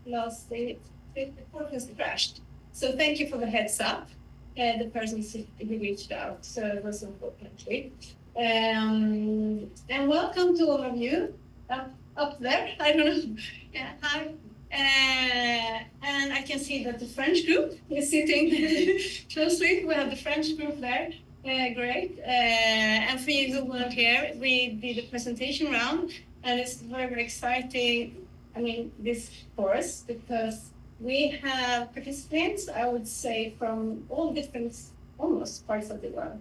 last day, the conference crashed. So thank you for the heads up, the persons who reached out. So it was importantly. And welcome to all of you up there. I don't know. Yeah, hi. And I can see that the French group is sitting closely. We have the French group there. Great. And for you who weren't here, we did a presentation round, and it's very, very exciting. I mean, this course, because we have participants, I would say, from all different, almost parts of the world.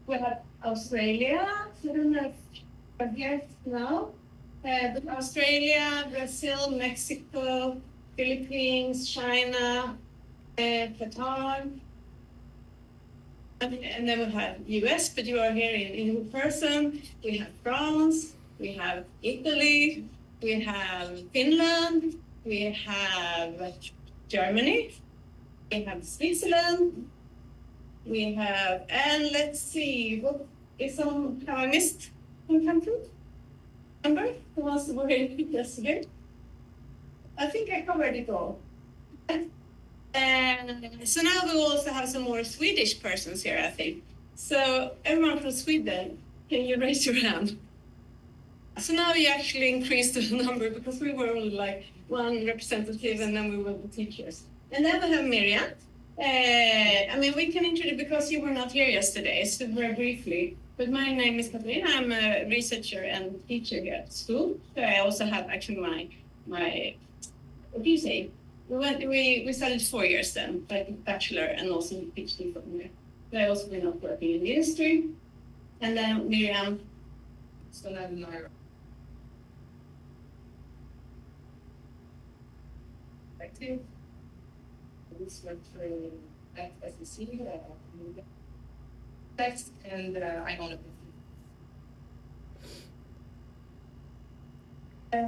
We have Australia, I don't know if you're here now, but Australia, Brazil, Mexico, Philippines, China, Qatar, and then we have US, but you are here in person. We have France, we have Italy, we have Finland, we have Germany, we have Switzerland, we have, and let's see, what is some, have I missed one country? Remember who was here yesterday? I think I covered it all. So now we also have some more Swedish persons here, I think. So everyone from Sweden, can you raise your hand? So now you actually increased the number because we were only like one representative and then we were the teachers. And then we have Miriam. I mean, we can introduce, because you were not here yesterday, so very briefly. But my name is Katarina. I'm a researcher and teacher here at school. So I also have actually my what do you say? We studied 4 years then, like bachelor and also PhD from there. But I also been up working in the industry. And then Miriam. So now Naira. Active. This went through at SEC, text, and I own it.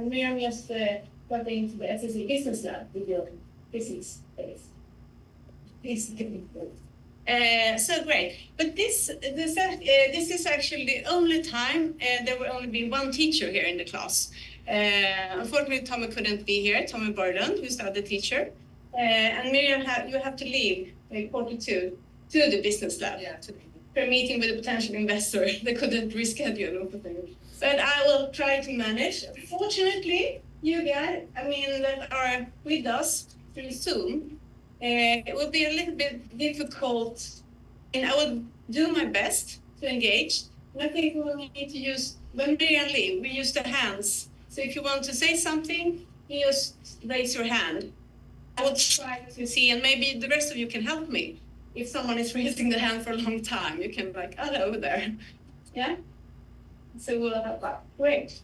Miriam just got into the SEC Business Lab with your business base. So great, but this is actually the only time there will only be one teacher here in the class. Unfortunately, Tommy couldn't be here. Tommy Borlund, who's the other teacher, and Miriam, you have to leave quarter to the business lab. Yeah, for a meeting with a potential investor. They couldn't reschedule. But I will try to manage. Fortunately, you guys, I mean, that are with us through Zoom, it will be a little bit difficult, and I will do my best to engage. And I think we will need to use, when Miriam leaves, we use the hands. So if you want to say something, you just raise your hand. I will try to see, and maybe the rest of you can help me. If someone is raising their hand for a long time, you can like, oh, over there. Yeah? So we'll have that. Great.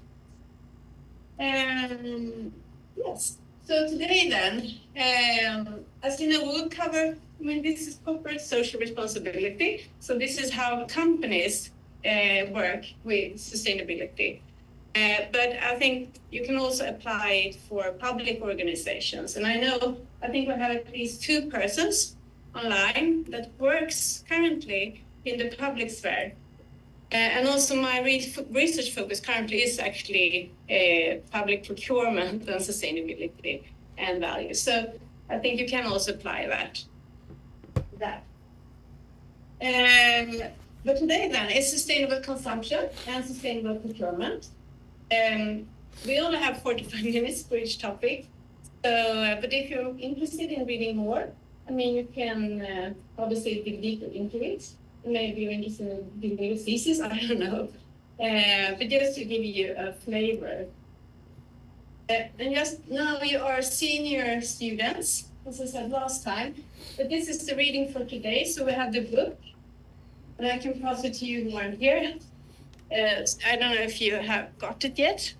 Yes. So today then, as you know, we'll cover, I mean, this is corporate social responsibility. So this is how companies work with sustainability. But I think you can also apply it for public organizations. And I think we have at least 2 persons online that works currently in the public sphere. And also my research focus currently is actually public procurement and sustainability and value. So I think you can also apply that. But today then is sustainable consumption and sustainable procurement. We only have 45 minutes for each topic. So, but if you're interested in reading more, I mean, you can obviously dig deeper into it. Maybe you're interested in doing a thesis, I don't know. But just to give you a flavor. And just now you are senior students, as I said last time. But this is the reading for today. So we have the book. And I can pass it to you who aren't here. I don't know if you have got it yet.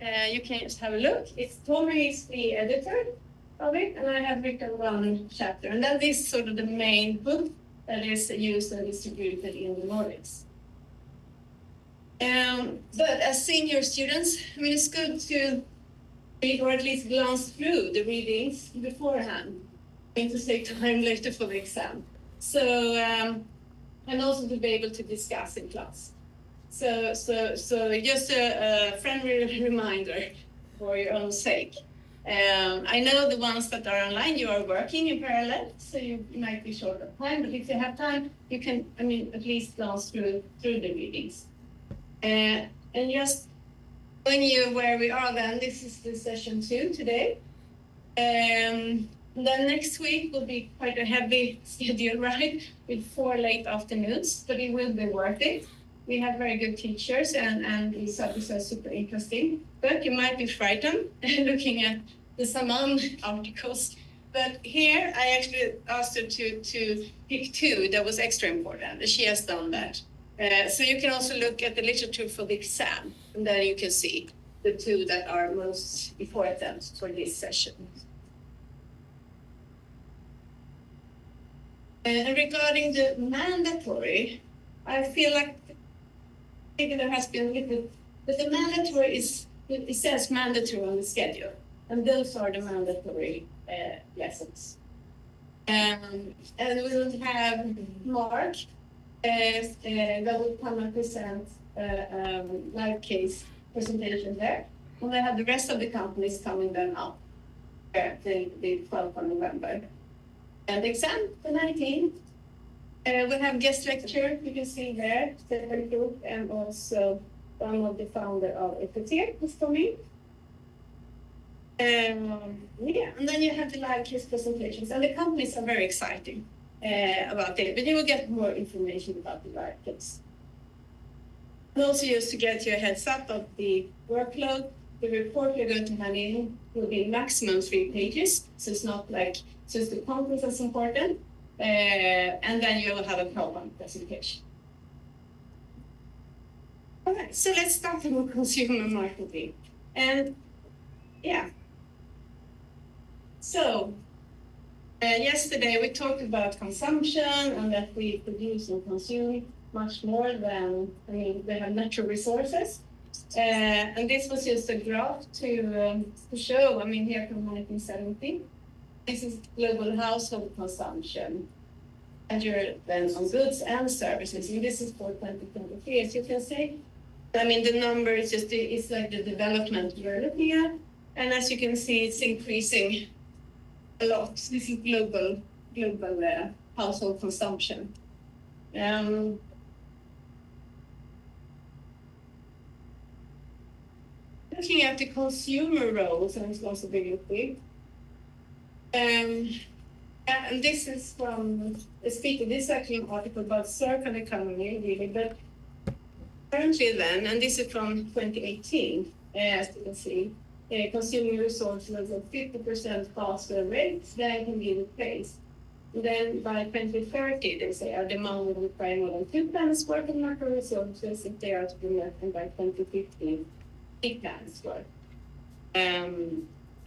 You can just have a look. Tommy is the editor of it, and I have written 1 chapter. And that is sort of the main book that is used and distributed in the Nordics. But as senior students, I mean, it's good to read or at least glance through the readings beforehand, and to save time later for the exam. So, and also to be able to discuss in class. So just a friendly reminder for your own sake. I know the ones that are online, you are working in parallel, so you might be short of time, but if you have time, you can, at least glance through the readings. And just showing you where we are then, this is the session 2 today. Then next week will be quite a heavy schedule, right? With 4 late afternoons, but it will be worth it. We have very good teachers and the subjects are super interesting, but you might be frightened looking at the Saman articles. But here I actually asked her to pick 2 that was extra important, and she has done that. So you can also look at the literature for the exam, and then you can see the 2 that are most important for this session. And regarding the mandatory, I feel like maybe there has been a little, but the mandatory is, it says mandatory on the schedule, and those are the mandatory lessons. And we will have Mark that will come and present live case presentation there. And we have the rest of the companies coming then up the 12th of November. And the exam, the 19th. We have guest lecture, you can see there, Stefan Group, and also one of the founder of EPT is coming. Yeah, and then you have the live case presentations, and the companies are very exciting about it, but you will get more information about the live case. And also just to get you a heads up of the workload, the report you're going to hand in will be maximum 3 pages, so it's not like, so it's the content that's important, and then you will have a problem presentation. All right, so let's start with consumer marketing. And yeah, so yesterday we talked about consumption and that we produce and consume much more than, we have natural resources. And this was just a graph to show, here from 1970. This is global household consumption, measured then on goods and services. And this is for 2023, as you can see. The number is just, it's like the development we're looking at. And as you can see, it's increasing a lot. This is global household consumption. Looking at the consumer roles and responsibility. And this is from the speaker. This is actually an article about circular economy, really, but currently then, and this is from 2018, as you can see, consuming resources at 50% faster rates than can be replaced. And then by 2030, they say our demand will require more than 2 planets worth of natural resources if they are to be met, and by 2050, 3 planets worth.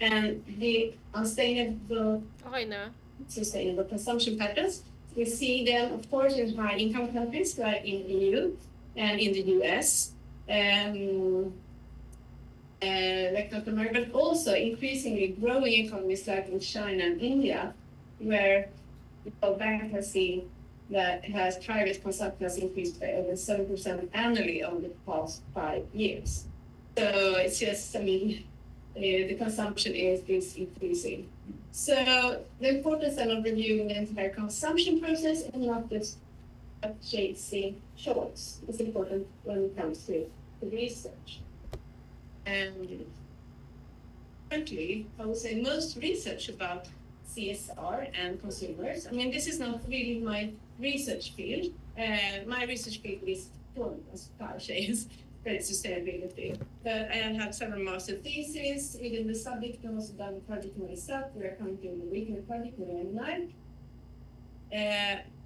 And the sustainable consumption patterns, we see them, of course, in high-income countries like in the EU and in the US, like North America, but also increasingly growing economies like in China and India, where the World Bank has seen that private consumption has increased by over 7% annually over the past 5 years. So it's just, the consumption is increasing. So the importance then of reviewing the entire consumption process and not just chasing shorts is important when it comes to research. And currently, I would say most research about CSR and consumers, this is not really my research field. My research field is supply chains. Sustainability. But I have had several master theses within the subject, and also done a project myself. We are currently in the weekly project with M9.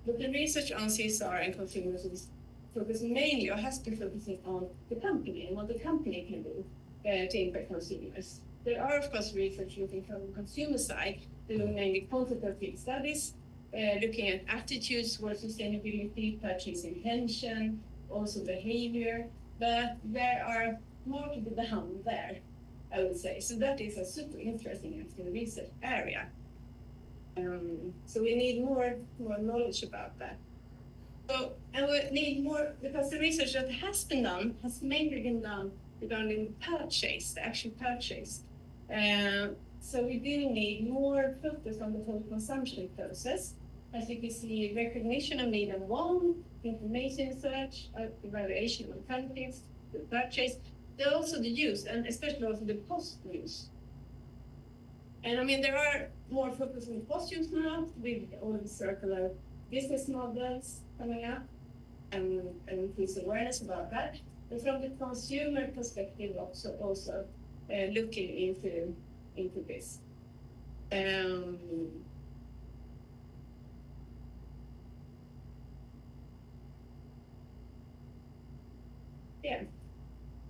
But the research on CSR and consumers is focused mainly, or has been focusing on the company and what the company can do to impact consumers. There are, of course, research looking from the consumer side, doing mainly quantitative studies, looking at attitudes towards sustainability, purchase intention, also behavior. But there are more to be done there, I would say. So that is a super interesting research area. So we need more knowledge about that. So, and we need more, because the research that has been done has mainly been done regarding purchase, the actual purchase. So we do need more focus on the total consumption process. As you can see, recognition of need and want, information search, evaluation of countries, the purchase, but also the use, and especially also the post-use. And I mean, there are more focus on post-use now with all the circular business models coming up and increased awareness about that. But from the consumer perspective, also looking into this. Yeah,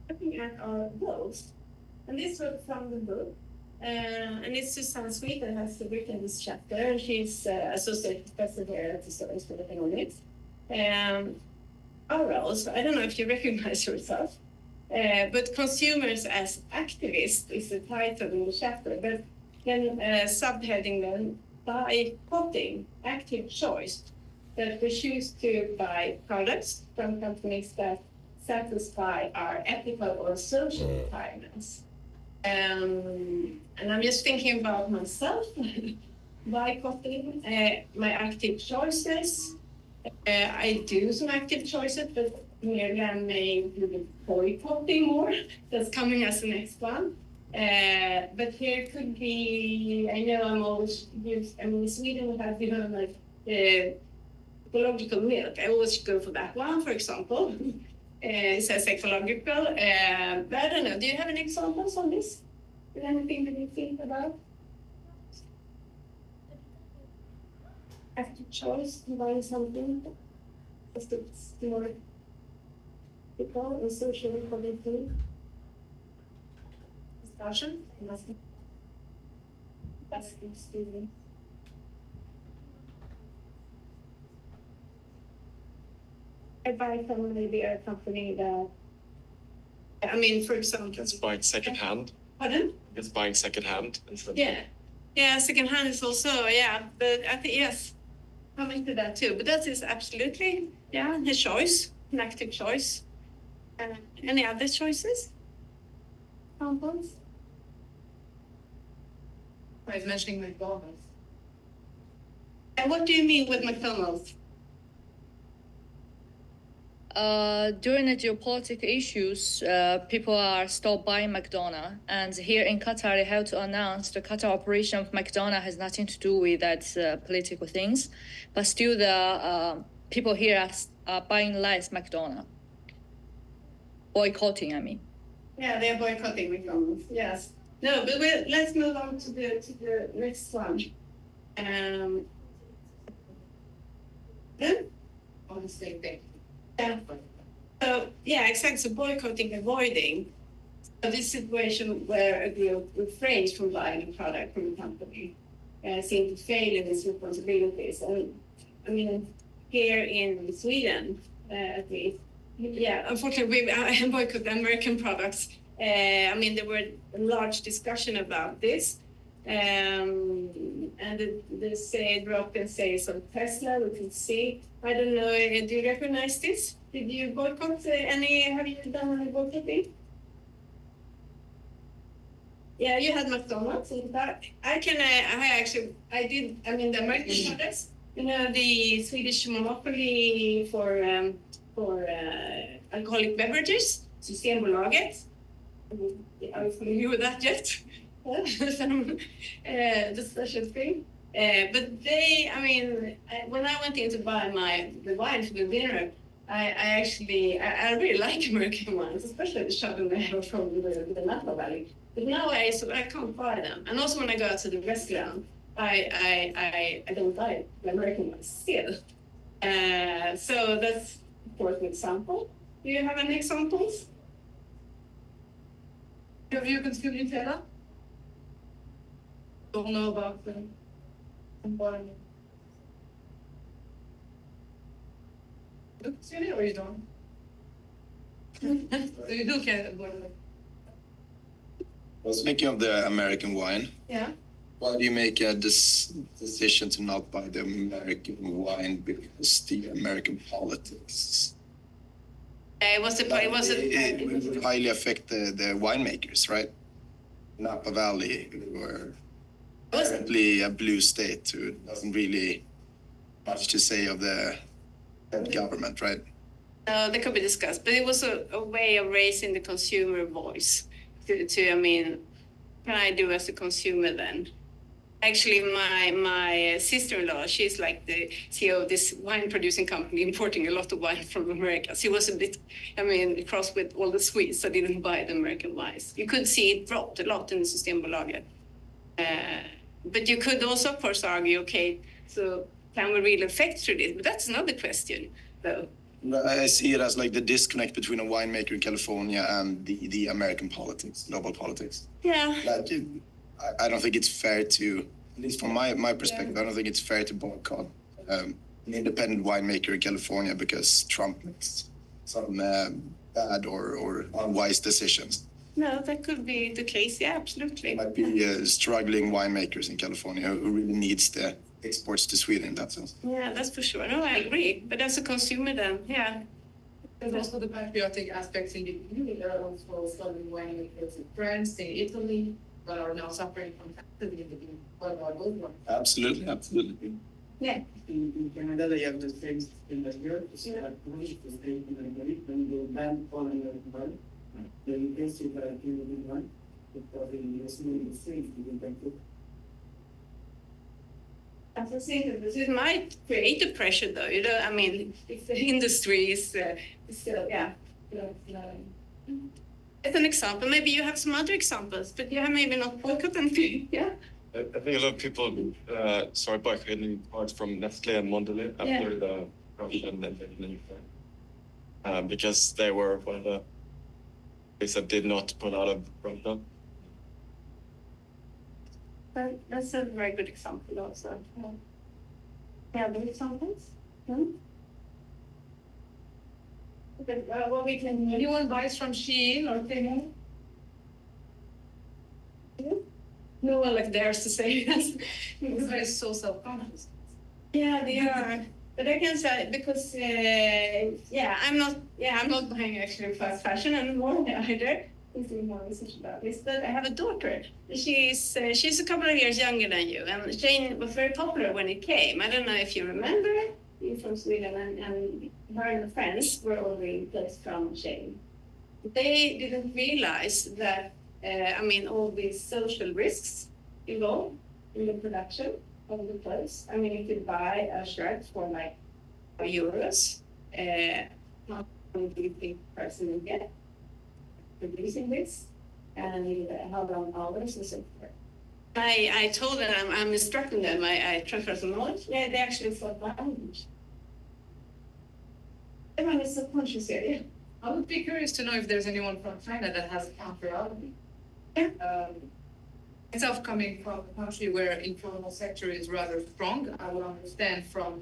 looking at our goals, and this was from the book, and it's Susanne Sweet that has written this chapter, and she's associate professor here at the Stockholm School of Economics. Our roles, I don't know if you recognize yourself, but consumers as activists is the title in the chapter, but then subheading then boycotting active choice, that we choose to buy products from companies that satisfy our ethical or social requirements. And I'm just thinking about myself, boycotting my active choices. I do some active choices, but merely I may do boycotting more. That's coming as the next one. But here could be, I know I'm always used, I mean, in Sweden we have, like ecological milk. I always go for that one, for example. It says ecological, but I don't know. Do you have any examples on this? Is there anything that you think about? Active choice, buying something that's more ethical and socially positive. Discussion. That's student. I buy from maybe a company that, I mean, for example. It's buying secondhand. Pardon? It's buying secondhand. Yeah, secondhand is also, yeah, but I think, yes, coming to that too. But that is absolutely, yeah, a choice, an active choice. Any other choices? Examples? I was mentioning McDonald's. And what do you mean with McDonald's? During the geopolitical issues, people are stopped buying McDonald's. And here in Qatar, they have to announce the Qatar operation of McDonald's has nothing to do with that political things. But still, the people here are buying less McDonald's. Boycotting, I mean. Yeah, they're boycotting McDonald's, yes. No, but let's move on to the next one. On the same thing. Yeah. So, yeah, exactly. So boycotting, avoiding. So this situation where a group refrains from buying a product from a company seem to fail in its responsibilities. And I mean, here in Sweden, at least, yeah, unfortunately, I boycott American products. I mean, there were a large discussion about this. And the drop in sales of Tesla, we can see. I don't know, do you recognize this? Did you boycott have you done any boycotting? Yeah, you had McDonald's. In fact, I did, I mean, the American products, the Swedish monopoly for alcoholic beverages, Systembolaget. Are you familiar with that yet? The special thing. But they, I mean, when I went in to buy the wine for the dinner, I really like American wines, especially the Chardonnay from the Napa Valley. But now I can't buy them. And also when I go out to the restaurant, I don't buy the American ones still. So that's, of course, an example. Do you have any examples? Have you consumed Nutella? Don't know about the environment. Ser det or you don't? So you do care about it? Well, speaking of the American wine, Yeah. why do you make a decision to not buy the American wine because the American politics? It It would highly affect the winemakers, right? Napa Valley, or apparently a blue state who doesn't really much to say of the government, right? That could be discussed, but it was a way of raising the consumer voice. I mean, what can I do as a consumer then? Actually, my sister-in-law, she's like the CEO of this wine producing company, importing a lot of wine from America. She was a bit, crossed with all the Swedes, so didn't buy the American wines. You could see it dropped a lot in the Systembolaget. But you could also, of course, argue, okay, so can we really affect through this? But that's another question, though. I see it as like the disconnect between a winemaker in California and the American politics, global politics. Yeah. Like, I don't think it's fair to, at least from my perspective, I don't think it's fair to boycott an independent winemaker in California because Trump makes some bad or unwise decisions. No, that could be the case. Yeah, absolutely. There might be struggling winemakers in California who really needs the exports to Sweden in that sense. Yeah, that's for sure. No, I agree. But as a consumer then, yeah. There's also the patriotic aspects in the EU. There are also struggling winemakers in France, in Italy, that are now suffering from taxes in the EU. What about those ones? Absolutely. Yeah. In Canada, they have the same system as here. It's like Polish, the state in Hungary, when they ban foreign wine, they replace it by Canadian wine, because in the US, the same, you can take. As I say, this might create a pressure, though. If the industry is still, yeah. As an example, maybe you have some other examples, but you have maybe not boycott anything. Yeah. I think a lot of people started boycotting parts from Nestle and Mondelez after the Russian invasion in Ukraine, because they were one of the countries that did not pull out of Russia. That's a very good example, also. Yeah, other examples? Okay, well, we can. Anyone buys from Shein or Temu? No one like dares to say yes. Everybody's so self-conscious. Yeah, they are. But I can say because I'm not buying actually fast fashion anymore either. It's more research about this. But I have a daughter. She's a couple of years younger than you, and Shein was very popular when it came. I don't know if you remember. You're from Sweden, and her and her friends were ordering clothes from Shein. They didn't realize that all these social risks involved in the production of the clothes. If you buy a shirt for like €4, how long do you think the person will get producing this, and how long hours and so forth? I told them, I'm instructing them, I transfer some knowledge. Yeah, they actually thought language. Everyone is subconscious here, yeah. I would be curious to know if there's anyone from China that has a counter-argument. Yeah. Myself coming from a country where informal sector is rather strong, I would understand from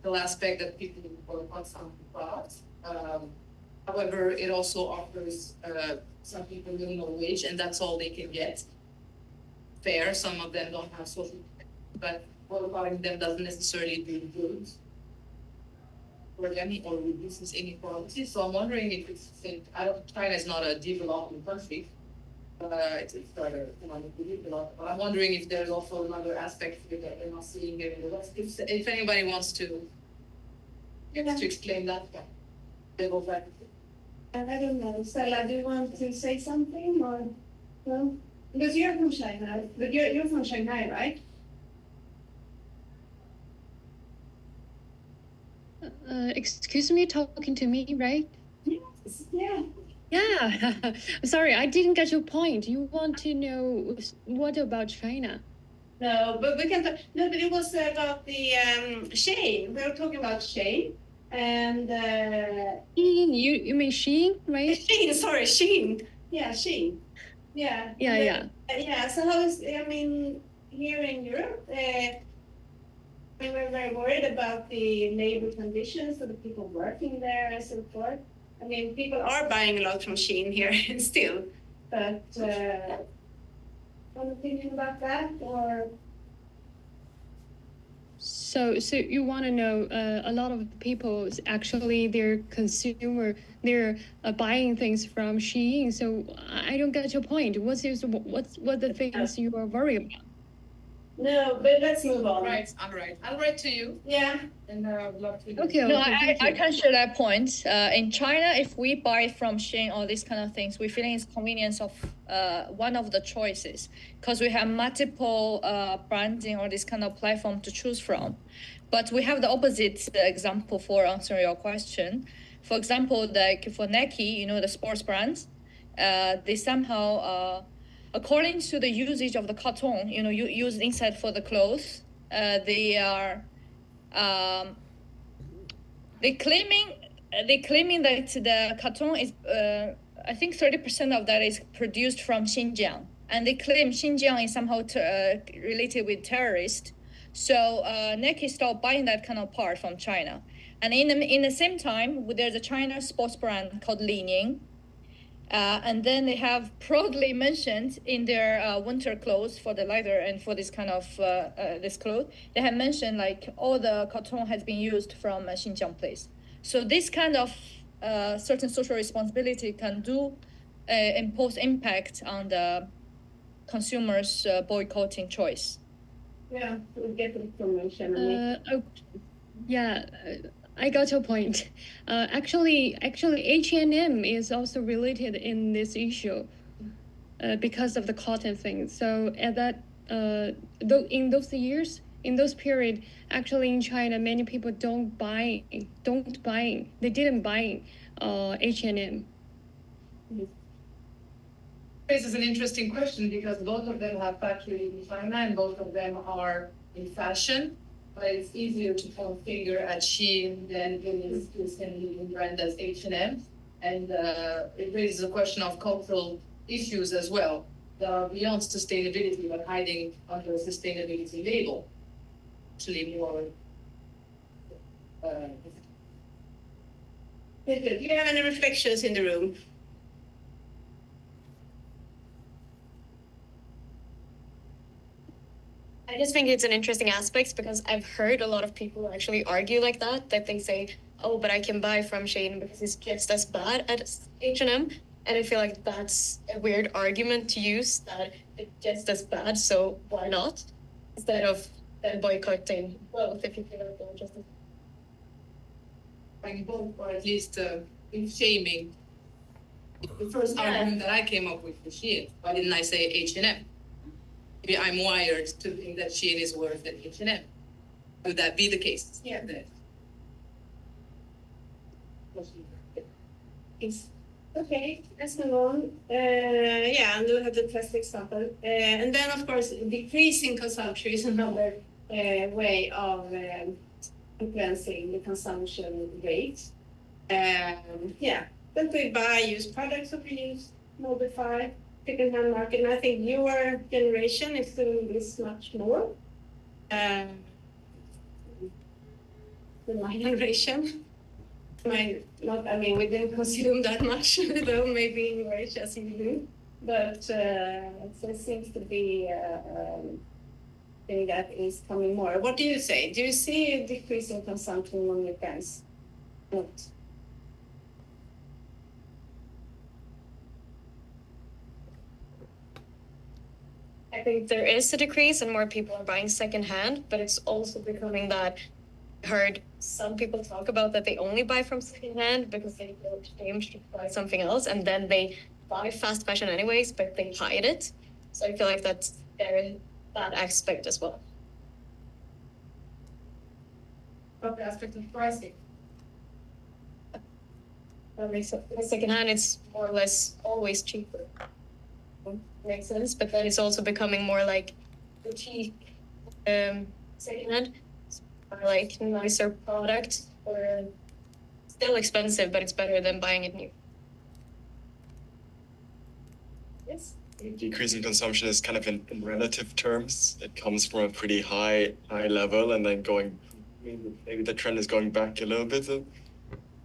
the aspect that people want some products. However, it also offers some people minimum wage, and that's all they can get. Fair, some of them don't have social protection, but qualifying them doesn't necessarily do good for them or reduces inequality. So I'm wondering if China is not a developing country. It's rather developed. But I'm wondering if there's also another aspect to it that they're not seeing here in the West. If anybody wants to explain that, they go back. I don't know. Stella, do you want to say something or no? Because you're from China, but you're from Shanghai, right? Excuse me, talking to me, right? Yes. Yeah. Yeah. Sorry, I didn't get your point. You want to know what about China? No, but we can talk. No, but it was about the Shein. We were talking about Shein. And Shein, you mean Shein, right? Shein, sorry, Shein. Yeah, Shein. Yeah. Yeah. Yeah. So how is here in Europe? We were very worried about the labor conditions of the people working there and so forth. People are buying a lot from Shein here still, but one opinion about that or? So you want to know a lot of people actually they're buying things from Shein. So I don't get your point. What the things you are worried about? No, but let's move on. Right, all right. I'll write to you Yeah. and I would love to. Okay. No, thank I you. can share that point. In China, if we buy from Shein or these kind of things, we feel it's convenience of one of the choices because we have multiple branding or this kind of platform to choose from. But we have the opposite example for answering your question. For example, like for Nike, you know, the sports brands, they somehow, according to the usage of the cotton, you know, used inside for the clothes, they are. They claiming that the cotton is I think 30% of that is produced from Xinjiang, and they claim Xinjiang is somehow related with terrorists. So Nike stopped buying that kind of part from China, and in the same time, there's a China sports brand called Li-Ning. And then they have proudly mentioned in their winter clothes for the leather and for this kind of this cloth, they have mentioned like all the cotton has been used from Xinjiang place. So this kind of certain social responsibility can do impose impact on the consumers' boycotting choice. Yeah, we'll get the information. Yeah, I got your point. Actually, H&M is also related in this issue because of the cotton thing. So at that, in those years, in those period, actually in China, many people didn't buy H&M. This is an interesting question because both of them have factories in China and both of them are in fashion. But it's easier to point finger at Shein than it is to send a brand as H&M. And it raises a question of cultural issues as well. That are beyond sustainability, but hiding under a sustainability label. Actually more. Do you have any reflections in the room? I just think it's an interesting aspect because I've heard a lot of people actually argue like that they say, oh, but I can buy from Shein because it's just as bad as H&M. And I feel like that's a weird argument to use, that it's just as bad, so why not? Instead of then boycotting both if you feel like they're just as Buying both, or at least shaming. The first argument that I came up with was Shein. Why didn't I say H&M? Maybe I'm wired to think that Shein is worse than H&M. Would that be the case? Yeah. Okay, let's move on. Yeah, and we'll have the classic example. And then, of course, decreasing consumption is another way of influencing the consumption rate. Yeah, that we buy used products or we use modify second-hand market. And I think your generation is doing this much more than my generation. We didn't consume that much, though maybe in your age as you do. But so it seems to be a thing that is coming more. What do you say? Do you see a decrease in consumption among your friends? Not. I think there is a decrease and more people are buying secondhand, but it's also becoming that I heard some people talk about that they only buy from secondhand because they feel ashamed to buy something else, and then they buy fast fashion anyways, but they hide it. So I feel like that's that aspect as well. What aspect of pricing? Secondhand, it's more or less always cheaper. Makes sense, but then it's also becoming more like boutique secondhand, like nicer product, or still expensive, but it's better than buying it new. Yes. Decrease in consumption is kind of in relative terms. It comes from a pretty high level and then maybe the trend is going back a little bit,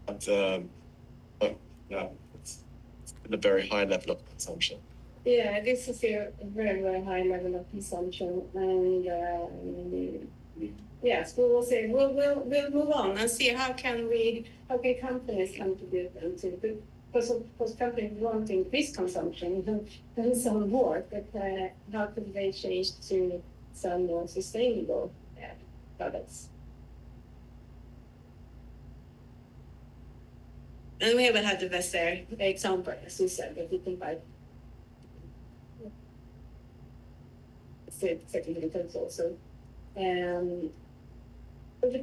but yeah, it's at a very high level of consumption. Yeah, this is a very, very high level of consumption, and yes, we will see. We'll move on and see how can companies contribute and to because companies want to increase consumption and so on board, but how could they change to some more sustainable products? And we haven't had the best example, as you said, that you can buy second methods also. The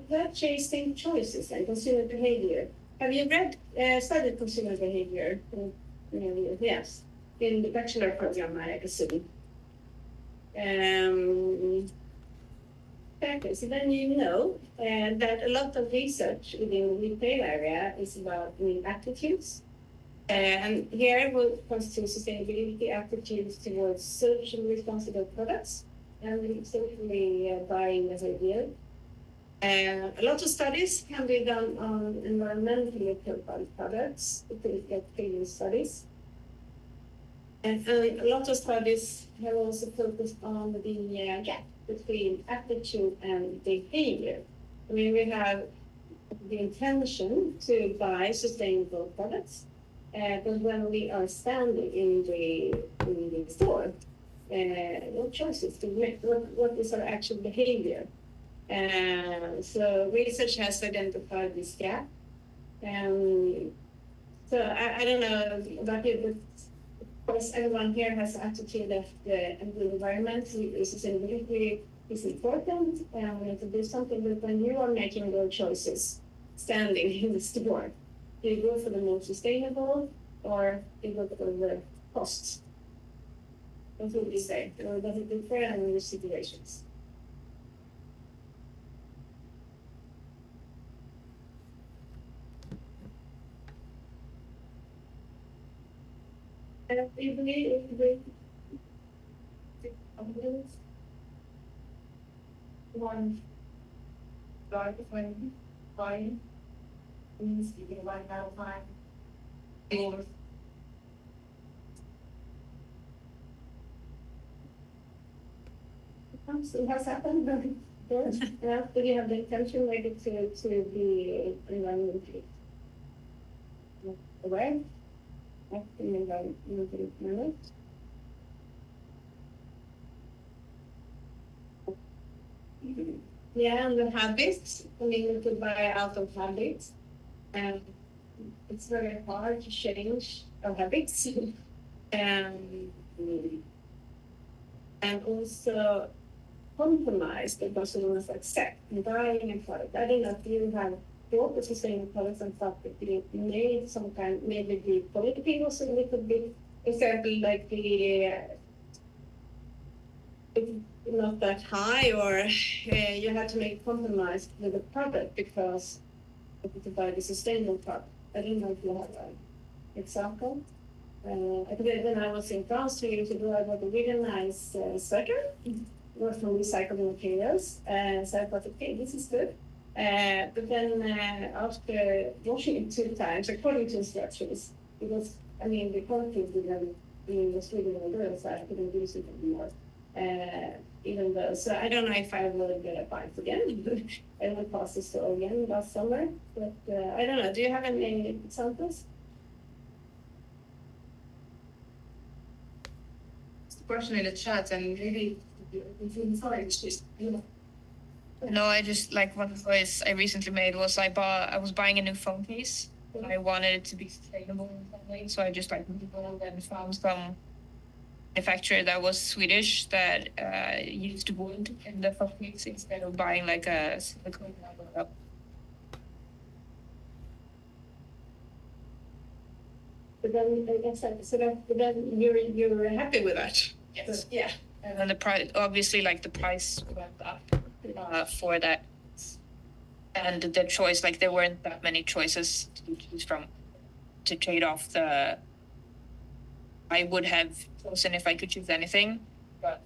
purchasing choices and consumer behavior. Have you studied consumer behavior? Yes, in the bachelor program, I assume. Okay, so then you know that a lot of research within the retail area is about attitudes. And here when it comes to sustainability, attitudes towards socially responsible products and socially buying behavior. A lot of studies can be done on environmentally profiled products, if you get previous studies. And a lot of studies have also focused on the gap between attitude and behavior. I mean, we have the intention to buy sustainable products, but when we are standing in the store, what choices do we make? What is our actual behavior? So research has identified this gap. So I don't know about you, but of course everyone here has attitude of the environment. Sustainability is important, and we need to do something. But when you are making your choices, standing in the store, do you go for the most sustainable, or do you go for the costs? What would you say? Or does it differ in your situations? You believe one guy when buying means you can buy out of time or it has happened. Yeah, do you have the intention maybe to be environmentally aware? Yeah, and the habits. I mean, you could buy out of habits, and it's very hard to change our habits. And also compromise that consumers accept in buying a product. I don't know if you have bought the sustainable products and thought that you made some kind, maybe the quality was a little bit, example like the not that high, or you had to make a compromise with the product because you had to buy the sustainable product. I don't know if you have an example. I think when I was in France 2 years ago, I bought a really nice sweater. It was from recycled materials, so I thought, okay, this is good. But then after washing it 2 times, according to instructions, because I mean the quality didn't was really good, so I couldn't use it anymore. Even though, so I don't know if I will get a bike again. I will pass the store again last summer, but I don't know. Do you have any examples? Question in the chat, and maybe No, I just like one choice I recently made was I was buying a new phone case. I wanted it to be sustainable in some way, so I just like Googled and found some manufacturer that was Swedish that used wood in the phone case instead of buying like a silicone rubber. But then I guess so then you're happy with that. Yes. Yeah. And then the price, obviously, like the price went up for that, and the choice, like there weren't that many choices to choose from to trade off the. I would have chosen if I could choose anything, but.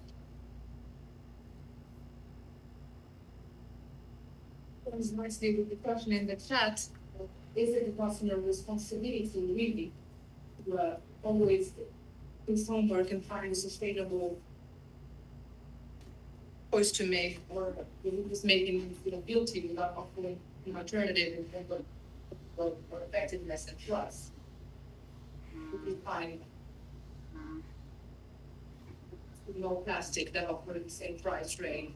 Comes nicely with the question in the chat. Is it a personal responsibility really to always his homework and find a sustainable choice to make, or just making him feel guilty without offering an alternative in terms of effectiveness and trust. Would be fine. No plastic that offer the same price range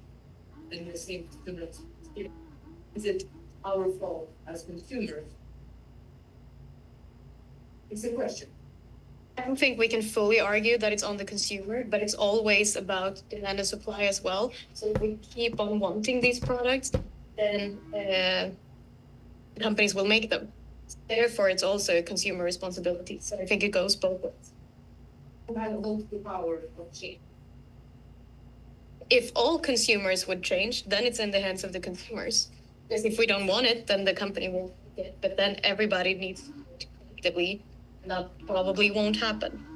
and the same consumer experience. Is it our fault as consumers? It's a question. I don't think we can fully argue that it's on the consumer, but it's always about demand and supply as well. So if we keep on wanting these products, then companies will make them. Therefore, it's also a consumer responsibility. So I think it goes both ways. Who holds the power of change? If all consumers would change, then it's in the hands of the consumers. Because if we don't want it, then the company won't make it. But then everybody needs to collectively, and that probably won't happen.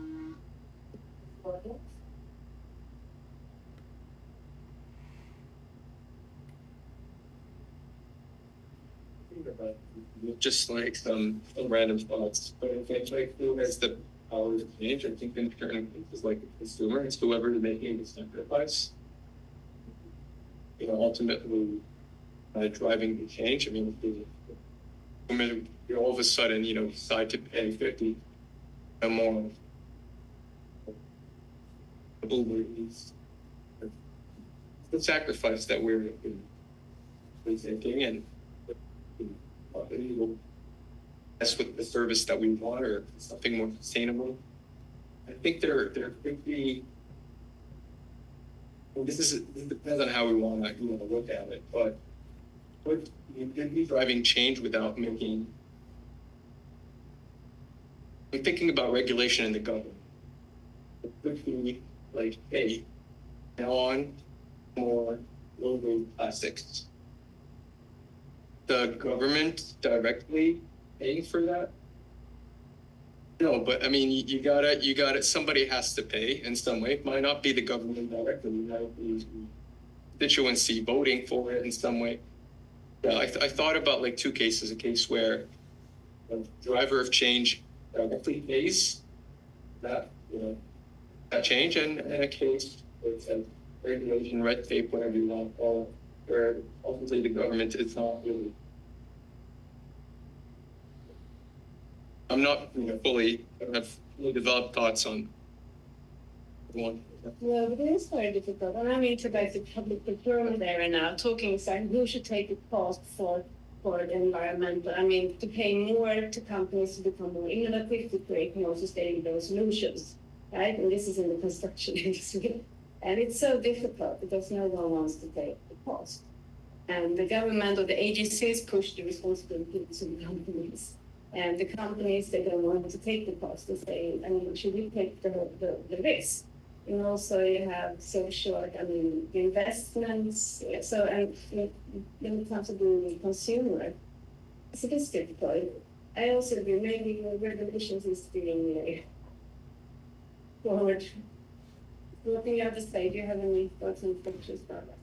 Just like some random thoughts, but I think like who has the power to change? I think in certain cases, like the consumer, it's whoever is making the sacrifice. You know, ultimately driving the change. I mean, you all of a sudden, you know, decide to pay 50 or more. The sacrifice that we're thinking, and that's with the service that we want, or something more sustainable. I think there could be. Well, this depends on how we want to look at it, but you could be driving change without making. I'm thinking about regulation in the government. It could be like, hey, now on more low-grade plastics. The government directly paying for that? No, but I mean, you got it. Somebody has to pay in some way. It might not be the government directly. It might be constituency voting for it in some way. Yeah, I thought about like two cases. A case where a driver of change directly pays that, that change, and a case with regulation, red tape, whatever you want to call it, where ultimately the government is not really. I'm not fully have fully developed thoughts on one. Well, but it is very difficult. And I mean, it's about the public procurement area now, talking exactly who should take the cost for the environment. I mean, to pay more to companies to become more innovative, to create more sustainable solutions, right? And this is in the construction industry. And it's so difficult because no one wants to take the cost. And the government or the agencies push the responsibility to the companies. And the companies, they don't want to take the cost. They say, I mean, should we take the risk? And also you have social, the investments. So, and when it comes to the consumer, it's a bit difficult. I also agree, maybe regulations is being forward. What do you have to say? Do you have any thoughts and reflections about that?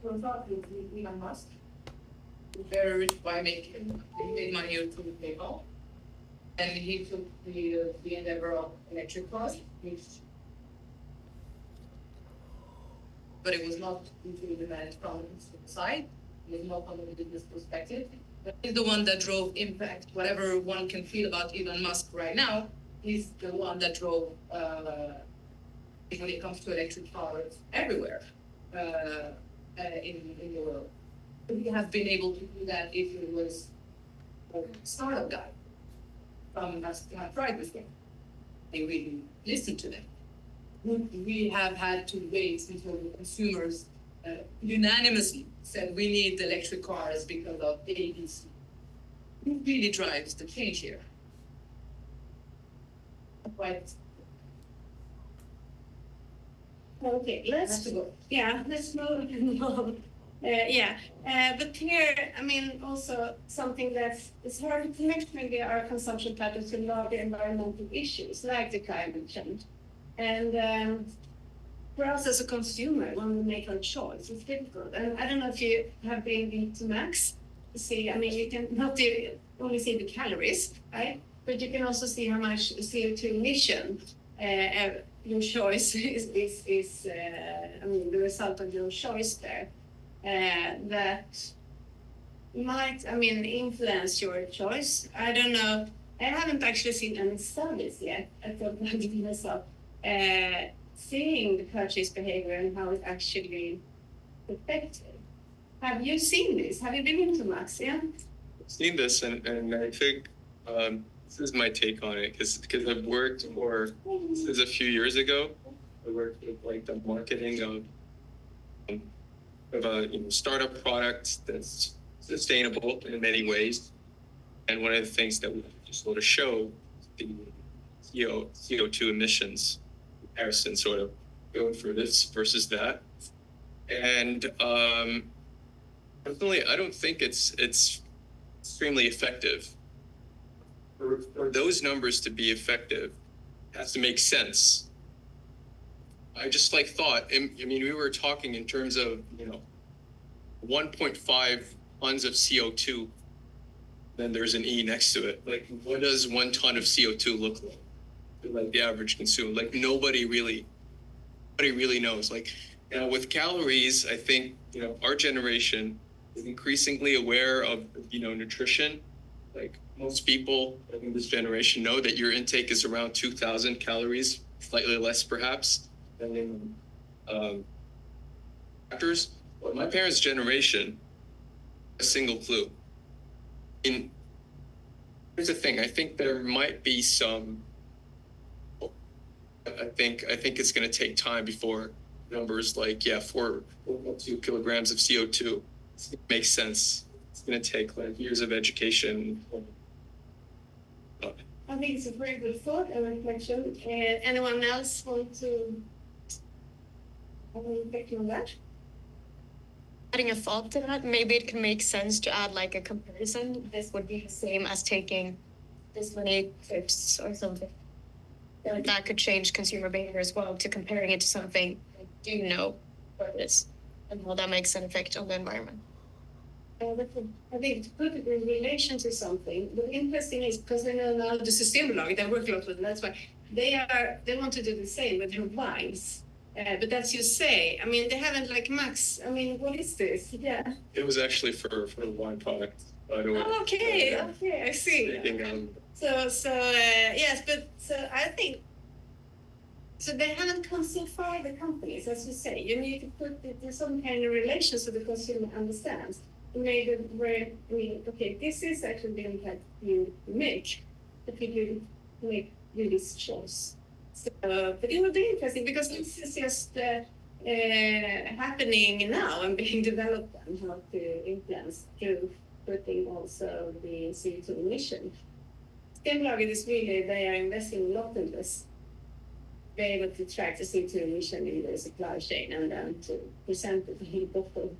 Well, thought with Elon Musk. Very rich by making, he made money through PayPal, and he took the endeavor of electric cars, but it was not due to demand from the side. It was not from the business perspective. But he's the one that drove impact. Whatever one can feel about Elon Musk right now, he's the one that drove when it comes to electric cars everywhere in the world. We have been able to do that if it was a startup guy from us have tried with them. They really listened to them. We have had to wait until the consumers unanimously said we need electric cars because of ABC. Who really drives the change here? Quite. Okay, let's move on. But here, I mean, also something that is hard to connect maybe our consumption patterns to larger environmental issues like the climate change. And for us as a consumer, when we make our choice, it's difficult. And I don't know if you have been to Max to see, I mean, you can not only see the calories, right? but you can also see how much CO2 emission your choice is I mean, the result of your choice there that might, I mean, influence your choice. I don't know. I haven't actually seen any studies yet. I thought about it myself. Seeing the purchase behavior and how it actually affected. Have you seen this? Have you been into Max? Yeah. Seen this, and I think this is my take on it because I've worked for, this is a few years ago. I worked with like the marketing of a startup product that's sustainable in many ways, and one of the things that we just sort of show the CO2 emissions comparison, sort of going through this versus that, and personally, I don't think it's extremely effective. For those numbers to be effective, it has to make sense. I just thought, I mean, we were talking in terms of 1.5 tons of CO2. Then there's an E next to it. Like, what does 1 ton of CO2 look like? Like the average consumer, like nobody really knows. Like, with calories, I think our generation is increasingly aware of nutrition. Like most people in this generation know that your intake is around 2,000 calories, slightly less perhaps than in factors. But my parents' generation, a single clue. And here's the thing: I think there might be some. I think it's going to take time before numbers like 4.2 kilograms of CO2 makes sense. It's going to take like years of education. I think it's a very good thought and reflection. Anyone else want to have a reflection on that? Adding a thought to that, maybe it can make sense to add like a comparison. This would be the same as taking this many trips or something. That could change consumer behavior as well, to comparing it to something they do know what it is and how that makes an effect on the environment. I think to put it in relation to something, the interesting is because I know now the Systembolaget, I work a lot with them, that's why they want to do the same with their wines. But as you say, I mean, they haven't like Max. I mean, what is this? Yeah. It was actually for a wine product, by the way. Oh, okay, I see. Speaking, Yes, but so I think so they haven't come so far, the companies, as you say. You need to put it in some kind of relation so the consumer understands. Made it where okay, this is actually the impact you make if you make this choice. So, but it will be interesting because this is just happening now and being developed and how to influence through putting also the CO2 emission. Systembolaget is really, they are investing a lot in this. Be able to track the CO2 emission in the supply chain and then to present it in the bottle.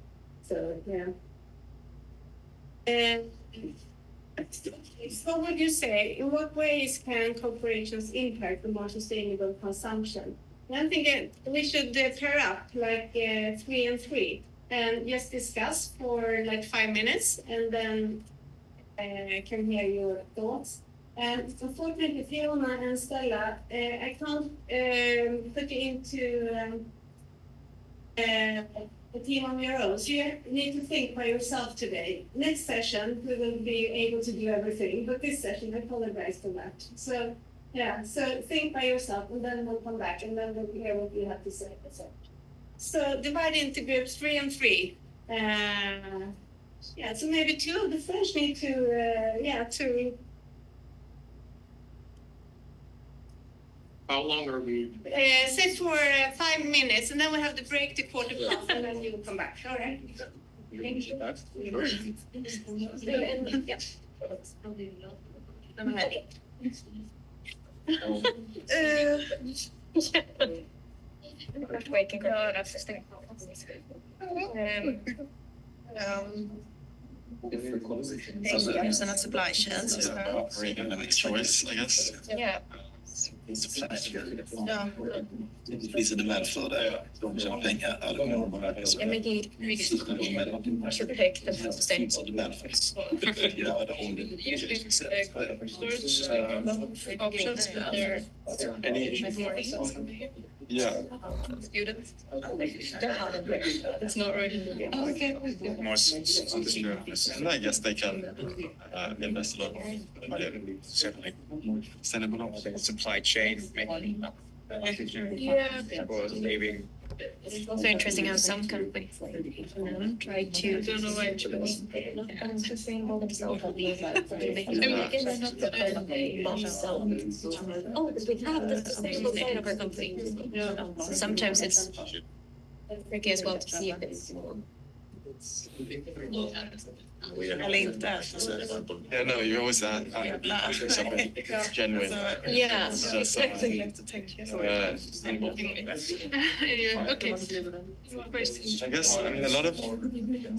So, yeah. So would you say, in what ways can corporations impact the more sustainable consumption? And I think we should pair up like 3 and 3 and just discuss for like 5 minutes and then can hear your thoughts. And unfortunately, Fiona and Stella, I can't put you into a team on your own. So you need to think by yourself today. Next session, we will be able to do everything, but this session, I apologize for that. So, yeah, so think by yourself, and then we'll come back, and then we'll hear what you have to say. So divide into groups 3 and 3. Yeah, so maybe 2 of the French need to, how long are we? say for 5 minutes, and then we'll have the break to 4:15, and then you will come back. All right. Thank you. Supply chains. Operating the next choice, I guess. Yeah. Det finns en demand för det. De tjänar pengar. Ja, de är bara Yeah, maybe we should pick the most sustainable. demand finns. Ja, det om det. Usually options for their Yeah. students. It's not right. Oh, okay. And I guess they can invest a lot Certainly. sustainable. Supply chain, maybe. Yeah. Or maybe. It's also interesting how some companies like H&M try to Don't know why I chose. sustainable themselves. Oh, because we have the sustainable side of our company. So sometimes it's tricky as well to see if it's. Eller inte. Yeah, no, you always something genuine. Yeah, Exactly. Anyway, okay. I guess, I mean, a lot of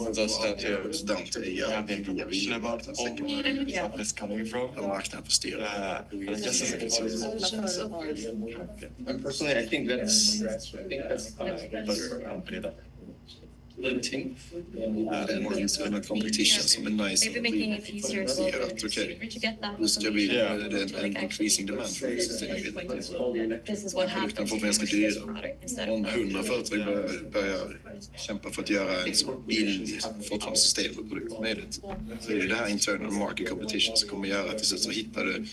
ones start to Down till have the information about where stuff is coming from. marknaden får styra. And just as a consumer, And personally, I think that's company that limiting. Det är många som har competition som är nice. maybe making it easier to Okej, get that. nu ska vi, Yeah. det är en increasing demand för sustainability. This is what happens. Produkterna får ganska dyra. Instead Om of 100 företag börjar kämpa för att göra en så billig, fortfarande sustainable produkt möjligt, så är det här internal market competition som kommer göra att till slut så hittar du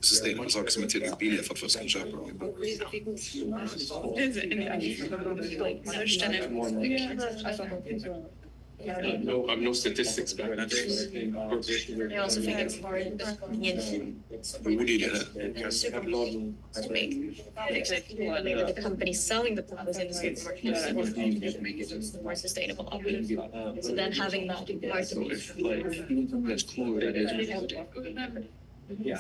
sustainable saker som är tillräckligt billiga för att folk ska köpa dem. No statistics behind it. I also think it's hard Vi borde ju det. to make maybe the company selling the products in the supermarket is more sustainable option. So then having that part of it. That's cool. That is. Yeah.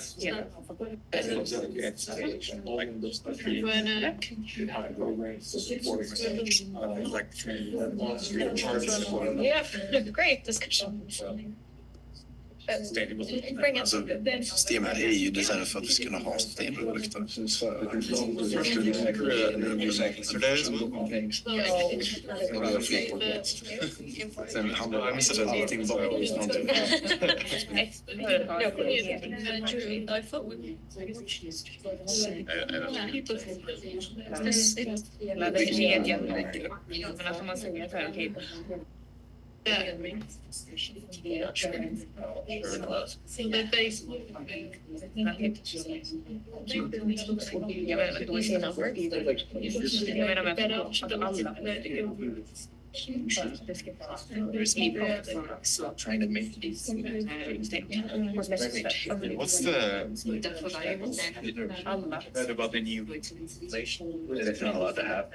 Yeah, great discussion. Bring up. Systemet är ju designat för att vi ska kunna ha sustainable produkter. So there is Sen handlar det om allting bara om någonting. So that they. Do we see a number? There's people trying to make these. what's the Heard about the new legislation that it's not allowed to have.